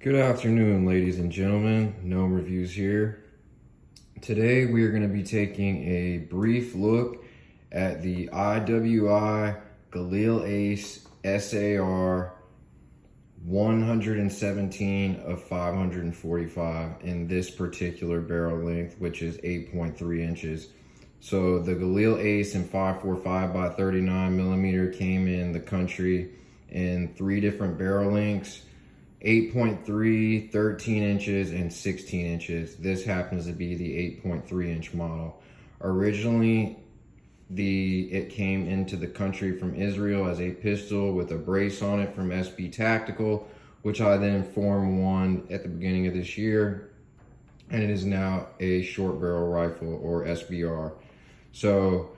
Good afternoon, ladies and gentlemen. Gnome Reviews here. Today we are going to be taking a brief look at the IWI GALIL ACE SAR 117 of 545 in this particular barrel length, which is 8.3 inches. So the GALIL ACE in 545 by 39 millimeter came in the country in 3 different barrel lengths: 8.3, 13 inches, and 16 inches. This happens to be the 8.3 inch model. Originally, it came into the country from Israel as a pistol with a brace on it from SB Tactical, which I then Form 1 at the beginning of this year, and it is now a short barrel rifle, or SBR. So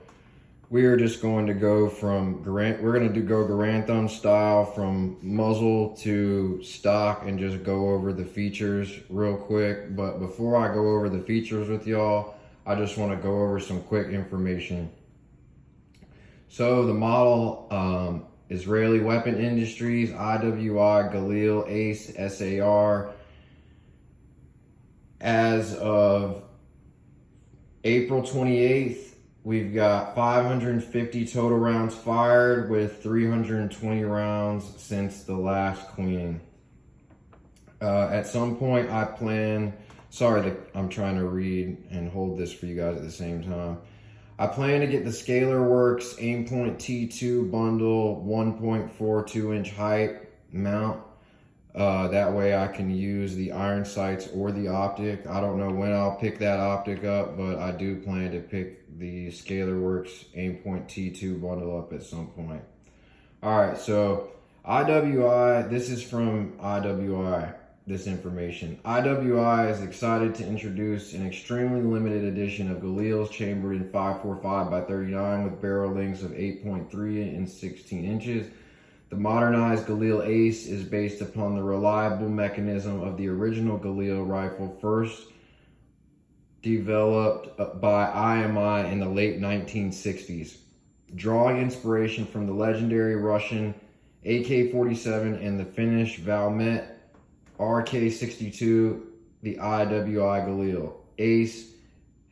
we are just going to go from go Garand thumb style from muzzle to stock and just go over the features real quick. But before I go over the features with y'all, I just want to go over some quick information. So the model, Israeli Weapon Industries, IWI GALIL ACE SAR, as of April 28th, we've got 550 total rounds fired, with 320 rounds since the last cleaning. At some point I'm trying to read and hold this for you guys at the same time. I plan to get the Scalar Works Aimpoint T2 bundle 1.42 inch height mount. That way I can use the iron sights or the optic. I don't know when I'll pick that optic up, but I do plan to pick the Scalar Works Aimpoint T2 bundle up at some point. Alright, so IWI, this is from IWI, this information. IWI is excited to introduce an extremely limited edition of Galils chambered in 545 by 39 with barrel lengths of 8.3 and 16 inches. The modernized GALIL ACE is based upon the reliable mechanism of the original GALIL rifle, first developed by IMI in the late 1960s, drawing inspiration from the legendary Russian AK-47 and the Finnish Valmet RK-62. The IWI GALIL ACE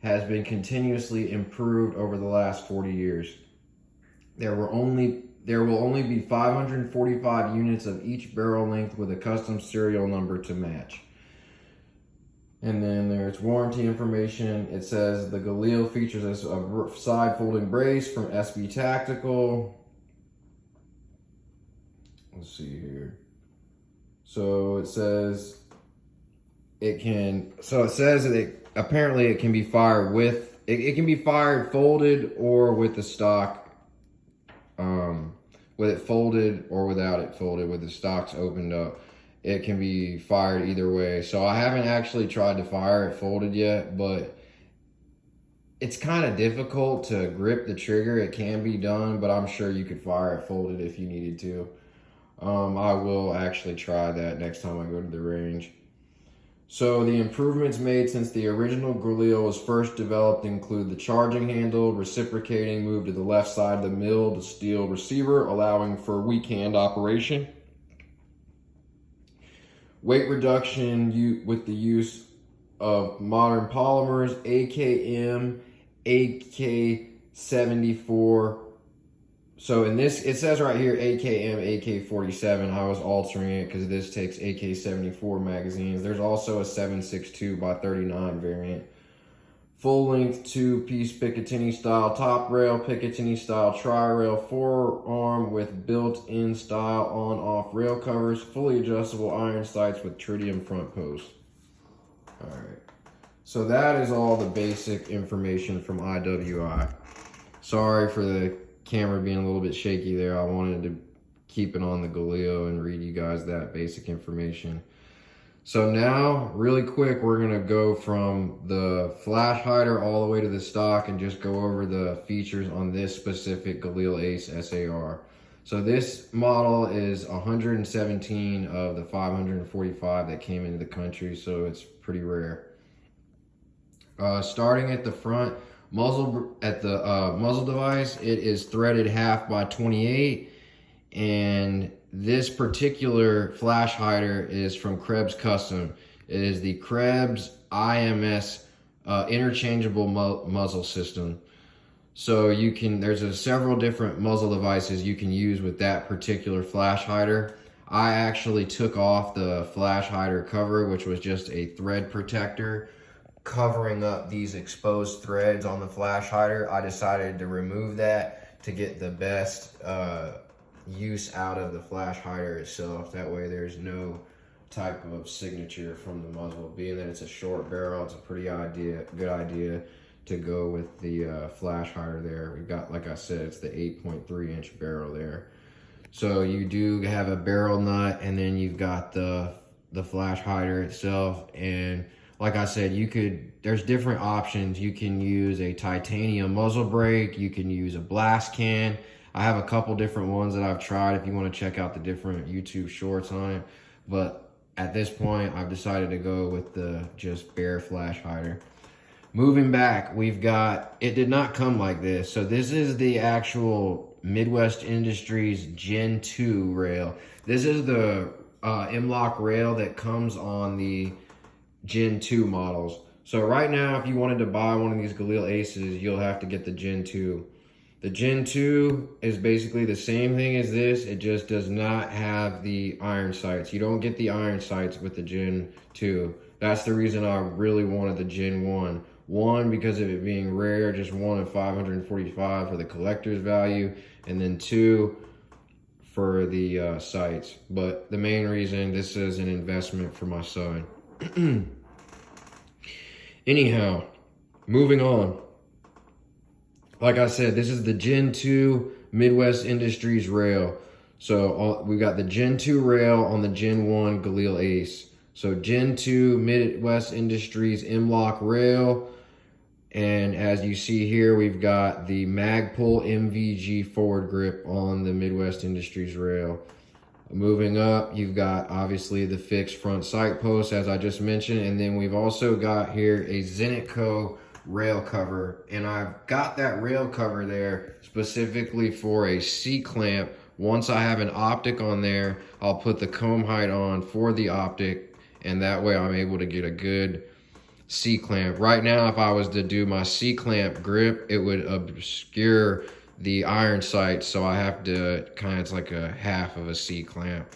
has been continuously improved over the last 40 years. There will only be 545 units of each barrel length with a custom serial number to match. And then there's warranty information. It says the GALIL features a side folding brace from SB Tactical. Let's see here. So it says that apparently it can be fired with, it can be fired folded or with the stock, with it folded or without it folded, with the stocks opened up. It can be fired either way. So I haven't actually tried to fire it folded yet, but it's kind of difficult to grip the trigger. It can be done, but I'm sure you could fire it folded if you needed to. I will actually try that next time I go to the range. So the improvements made since the original GALIL was first developed include the charging handle, reciprocating move to the left side of the milled steel receiver, allowing for weak hand operation. Weight reduction with the use of modern polymers, AKM, AK-74. So in this, it says right here AKM, AK-47. I was altering it because this takes AK-74 magazines. There's also a 7.62 by 39 variant. Full length 2-piece Picatinny style top rail, Picatinny style tri-rail forearm with built-in style on-off rail covers, fully adjustable iron sights with tritium front post. Alright, so that is all the basic information from IWI. Sorry for the camera being a little bit shaky there. I wanted to keep it on the GALIL and read you guys that basic information. So now, really quick, we're gonna go from the flash hider all the way to the stock and just go over the features on this specific GALIL ACE SAR. So this model is 117 of the 545 that came into the country, so it's pretty rare. Starting at the front, muzzle device, it is threaded half by 28 and this particular flash hider is from Krebs Custom. It is the Krebs IMS interchangeable muzzle system. So you can, there's several different muzzle devices you can use with that particular flash hider. I actually took off the flash hider cover, which was just a thread protector covering up these exposed threads on the flash hider. I decided to remove that to get the best use out of the flash hider itself. That way there's no type of signature from the muzzle. Being that it's a short barrel, it's a pretty good idea to go with the flash hider there. We've got, like I said, it's the 8.3 inch barrel there. So you do have a barrel nut, and then you've got the flash hider itself. And like I said, there's different options. You can use a titanium muzzle brake, you can use a blast can. I have a couple different ones that I've tried if you want to check out the different YouTube shorts on it. But at this point, I've decided to go with the just bare flash hider. Moving back, we've got, it did not come like this. So this is the actual Midwest Industries Gen 2 rail. This is the M-LOK rail that comes on the Gen 2 models. So right now, if you wanted to buy one of these Galil Aces, you'll have to get the Gen 2. The Gen 2 is basically the same thing as this. It just does not have the iron sights. You don't get the iron sights with the Gen 2. That's the reason I really wanted the Gen 1. One, because of it being rare, just one of 545 for the collector's value, and then two, for the sights. But the main reason, this is an investment for my son. Anyhow, moving on. Like I said, this is the Gen 2 Midwest Industries rail. So we got the Gen 2 rail on the Gen 1 Galil Ace. So Gen 2 Midwest Industries M-LOK rail. And as you see here, we've got the Magpul MVG forward grip on the Midwest Industries rail. Moving up, you've got obviously the fixed front sight post, as I just mentioned. And then we've also got here a Zenitco rail cover. And I've got that rail cover there specifically for a C-clamp. Once I have an optic on there, I'll put the comb height on for the optic, and that way I'm able to get a good C-clamp. Right now, if I was to do my C-clamp grip, it would obscure the iron sights, so I have to it's like a half of a C-clamp.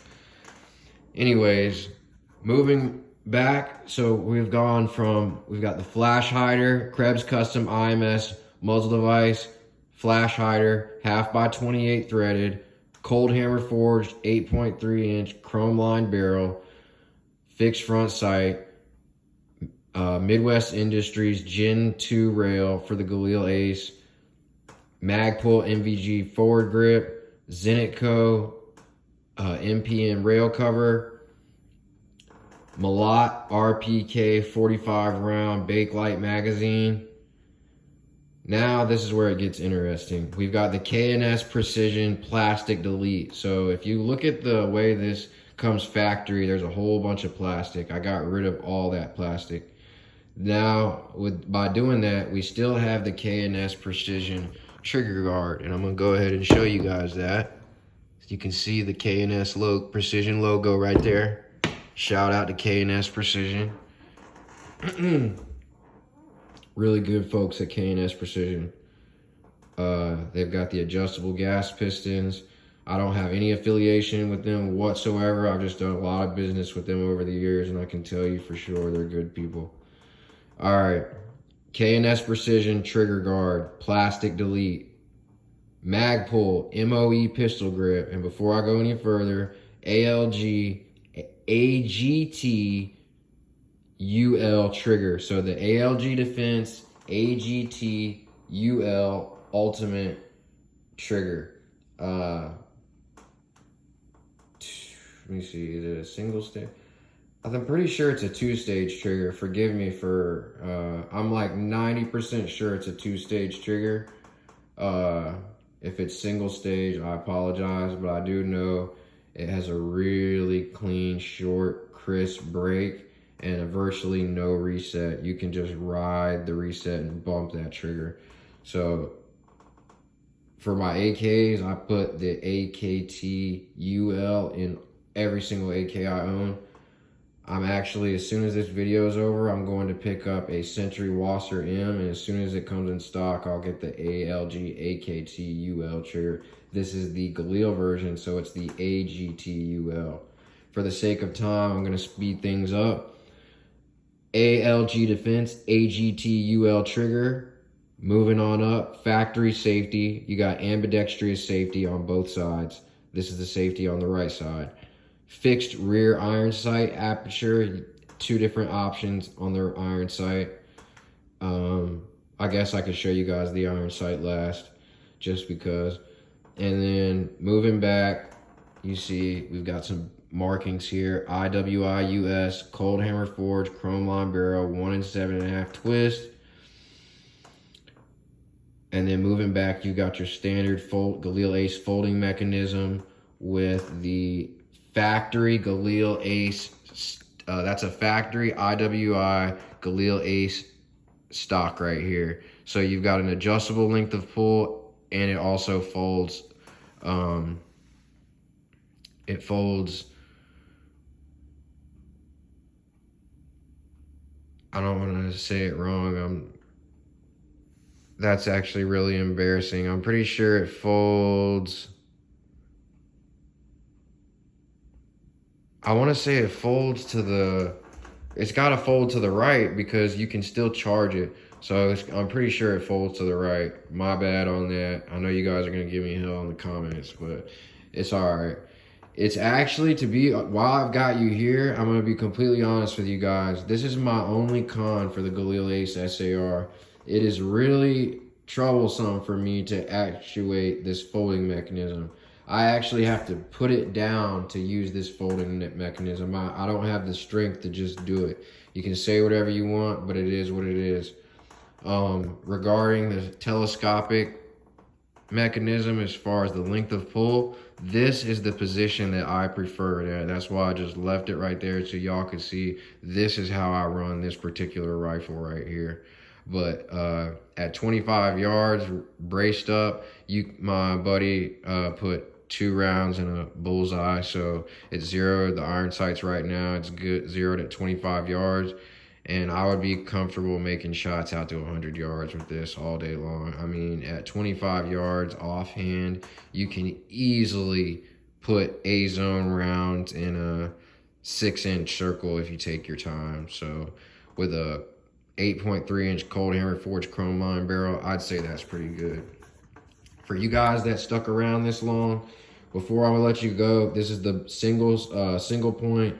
Anyways, moving back, so we've got the flash hider, Krebs Custom IMS muzzle device, flash hider, 1/2x28 threaded, cold hammer forged 8.3 inch chrome lined barrel, fixed front sight, Midwest Industries Gen 2 rail for the Galil Ace, Magpul MVG forward grip, Zenitco MPM rail cover, Malott RPK 45 round Bakelite magazine. Now this is where it gets interesting. We've got the K&S Precision plastic delete. So if you look at the way this comes factory, there's a whole bunch of plastic. I got rid of all that plastic. Now, by doing that, we still have the K&S Precision trigger guard, and I'm gonna go ahead and show you guys that. You can see the K&S Precision logo right there. Shout out to K&S Precision. Really good folks at K&S Precision. They've got the adjustable gas pistons. I don't have any affiliation with them whatsoever. I've just done a lot of business with them over the years, and I can tell you for sure they're good people. All right, K&S Precision trigger guard, plastic delete, Magpul MOE pistol grip, and before I go any further, ALG AGT UL trigger. So the ALG Defense AGT UL Ultimate trigger. Let me see, is it a single stage? I'm pretty sure it's a 2-stage trigger. Forgive me for, I'm like 90% sure it's a 2-stage trigger. If it's single stage, I apologize, but I do know it has a really clean, short, crisp break and a virtually no reset. You can just ride the reset and bump that trigger. So for my AKs, I put the AKTUL in every single AK I own. I'm actually, as soon as this video is over, I'm going to pick up a Century Wasser M, and as soon as it comes in stock, I'll get the ALG AKTUL trigger. This is the Galil version, so it's the AGTUL. For the sake of time, I'm gonna speed things up. ALG Defense, AGTUL trigger. Moving on up, factory safety. You got ambidextrous safety on both sides. This is the safety on the right side. Fixed rear iron sight aperture, 2 different options on the iron sight. I guess I could show you guys the iron sight last, just because. And then moving back, you see we've got some markings here. IWI US, cold hammer forged, chrome line barrel, 1 7.5 twist. And then moving back, you got your standard Galil Ace folding mechanism with the factory Galil Ace, that's a factory IWI Galil Ace stock right here. So you've got an adjustable length of pull, and it also folds, I don't want to say it wrong, that's actually really embarrassing. I'm pretty sure it folds, I want to say it folds to the, it's got to fold to the right because you can still charge it. So I'm pretty sure it folds to the right. My bad on that. I know you guys are going to give me hell in the comments, but it's all right. It's actually, while I've got you here, I'm going to be completely honest with you guys. This is my only con for the Galil Ace SAR. It is really troublesome for me to actuate this folding mechanism. I actually have to put it down to use this folding mechanism. I don't have the strength to just do it. You can say whatever you want, but it is what it is. Regarding the telescopic mechanism, as far as the length of pull, this is the position that I prefer there. That's why I just left it right there so y'all could see this is how I run this particular rifle right here. But at 25 yards, braced up, my buddy put 2 rounds in a bullseye, so it's zeroed. The iron sights right now, it's good, zeroed at 25 yards, and I would be comfortable making shots out to 100 yards with this all day long. I mean, at 25 yards offhand, you can easily put A-zone rounds in a 6-inch circle if you take your time. So with a 8.3-inch cold hammer forged chrome line barrel, I'd say that's pretty good. For you guys that stuck around this long, before I will let you go, this is the single point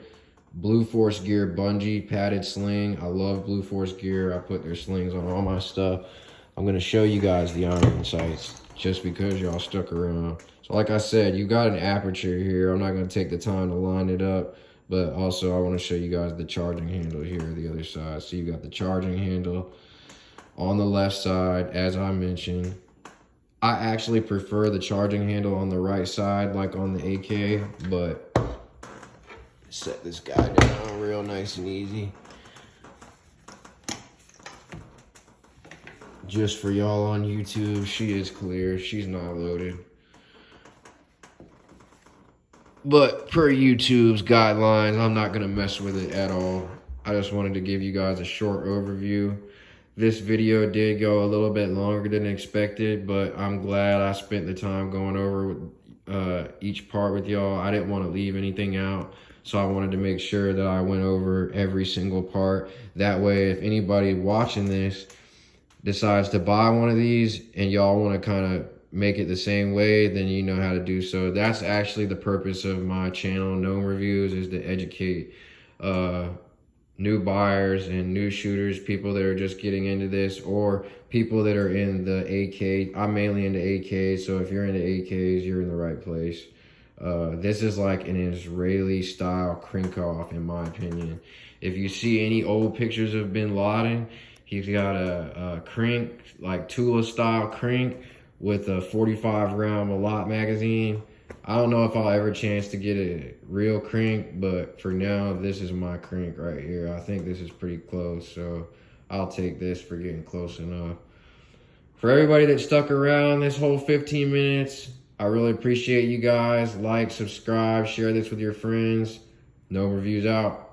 Blue Force Gear bungee padded sling. I love Blue Force Gear. I put their slings on all my stuff. I'm going to show you guys the iron sights just because y'all stuck around. So like I said, you got an aperture here. I'm not going to take the time to line it up, but also I want to show you guys the charging handle here, the other side. So you got the charging handle on the left side, as I mentioned. I actually prefer the charging handle on the right side, like on the AK, but set this guy down real nice and easy. Just for y'all on YouTube, she is clear. She's not loaded. But per YouTube's guidelines, I'm not gonna mess with it at all. I just wanted to give you guys a short overview. This video did go a little bit longer than expected, but I'm glad I spent the time going over each part with y'all. I didn't want to leave anything out, so I wanted to make sure that I went over every single part. That way, if anybody watching this decides to buy one of these and y'all want to kind of make it the same way, then you know how to do so. That's actually the purpose of my channel, Gnome Reviews, is to educate new buyers and new shooters, people that are just getting into this, or people that are in the AK. I'm mainly into AKs, so if you're into AKs, you're in the right place. This is like an Israeli style crank off, in my opinion. If you see any old pictures of Bin Laden, he's got a crank, like Tula style crank with a 45 round Malott magazine. I don't know if I'll ever chance to get a real crank, but for now, this is my crank right here. I think this is pretty close, so I'll take this for getting close enough. For everybody that stuck around this whole 15 minutes, I really appreciate you guys. Like, subscribe, share this with your friends. No Reviews out.